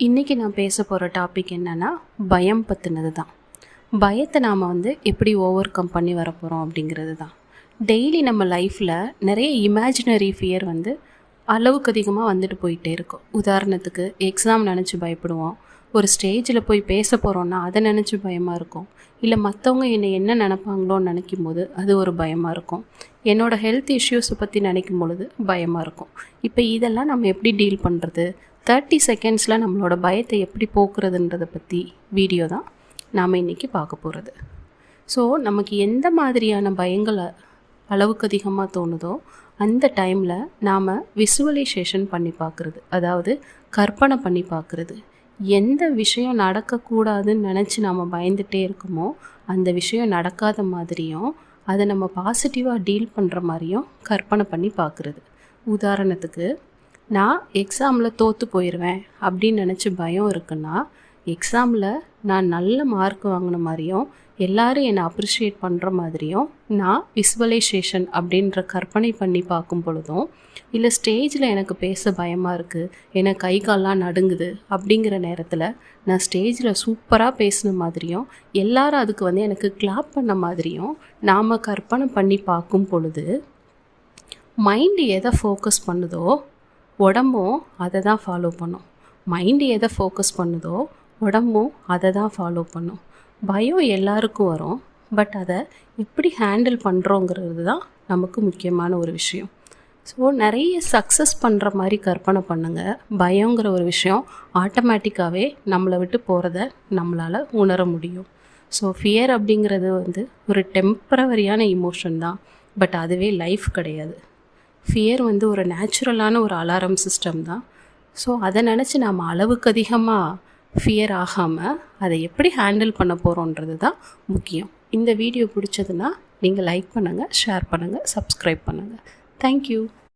இன்றைக்கி நான் பேச போகிற டாபிக் என்னென்னா பயம் பற்றினது தான். பயத்தை நாம் எப்படி ஓவர் கம் பண்ணி வரப்போகிறோம் அப்படிங்கிறது தான். டெய்லி நம்ம லைஃப்பில் நிறைய இமேஜினரி ஃபியர் அளவுக்கு அதிகமாக வந்துட்டு போயிட்டே இருக்கும். உதாரணத்துக்கு எக்ஸாம் நினச்சி பயப்படுவோம், ஒரு ஸ்டேஜில் போய் பேச போகிறோன்னா அதை நினச்சி பயமாக இருக்கும், இல்லை மற்றவங்க என்னை என்ன நினைப்பாங்களோன்னு நினைக்கும் போது அது ஒரு பயமாக இருக்கும், என்னோடய ஹெல்த் இஷ்யூஸை பற்றி நினைக்கும் பொழுது பயமாக இருக்கும். இப்போ இதெல்லாம் நம்ம எப்படி டீல் பண்ணுறது, 30 செகண்ட்ஸில் நம்மளோட பயத்தை எப்படி போக்குறதுன்றதை பற்றி வீடியோ தான் நாம் இன்றைக்கி பார்க்க போகிறது. ஸோ நமக்கு எந்த மாதிரியான பயங்கள் அளவுக்கு அதிகமாக தோணுதோ அந்த டைமில் நாம் விசுவலைசேஷன் பண்ணி பார்க்குறது, அதாவது கற்பனை பண்ணி பார்க்குறது. எந்த விஷயம் நடக்கக்கூடாதுன்னு நினச்சி நாம் பயந்துகிட்டே இருக்கோமோ அந்த விஷயம் நடக்காத மாதிரியும் அதை நம்ம பாசிட்டிவாக டீல் பண்ணுற மாதிரியும் கற்பனை பண்ணி பார்க்குறது. உதாரணத்துக்கு, நான் எக்ஸாமில் தோற்று போயிடுவேன் அப்படின்னு நினச்சி பயம் இருக்குன்னா, எக்ஸாமில் நான் நல்ல மார்க் வாங்கின மாதிரியும் எல்லோரும் என்னை அப்ரிஷியேட் பண்ணுற மாதிரியும் நான் விசுவலைசேஷன் அப்படின்ற கற்பனை பண்ணி பார்க்கும் பொழுதும், இல்லை ஸ்டேஜில் எனக்கு பேச பயமாக இருக்குது, எனக்கு கை கால்லாம் நடுங்குது அப்படிங்கிற நேரத்தில் நான் ஸ்டேஜில் சூப்பராக பேசின மாதிரியும் எல்லாரும் அதுக்கு எனக்கு கிளாப் பண்ண மாதிரியும் நாம் கற்பனை பண்ணி பார்க்கும் பொழுது மைண்டு எதை ஃபோக்கஸ் பண்ணுதோ உடம்பும் அதை தான் ஃபாலோ பண்ணும். மைண்டு எதை ஃபோக்கஸ் பண்ணுதோ உடம்பும் அதை தான் ஃபாலோ பண்ணும். பயம் எல்லாருக்கும் வரும், பட் அதை எப்படி ஹேண்டில் பண்ணுறோங்கிறது தான் நமக்கு முக்கியமான ஒரு விஷயம். ஸோ நிறைய சக்ஸஸ் பண்ணுற மாதிரி கற்பனை பண்ணுங்கள். பயங்கிற ஒரு விஷயம் ஆட்டோமேட்டிக்காகவே நம்மளை விட்டு போகிறத நம்மளால் உணர முடியும். ஸோ ஃபியர் அப்படிங்கிறது ஒரு டெம்பரவரியான இமோஷன் தான், பட் அதுவே லைஃப் கிடையாது. ஃபியர் ஒரு நேச்சுரலான ஒரு அலாரம் சிஸ்டம் தான். ஸோ அதை நினச்சி நாம் அளவுக்கு அதிகமாக ஃபியர் ஆகாமல் அதை எப்படி ஹேண்டில் பண்ண போகிறோன்றது தான் முக்கியம். இந்த வீடியோ பிடிச்சதுன்னா நீங்கள் லைக் பண்ணுங்கள், ஷேர் பண்ணுங்கள், சப்ஸ்கிரைப் பண்ணுங்கள். தேங்க்யூ.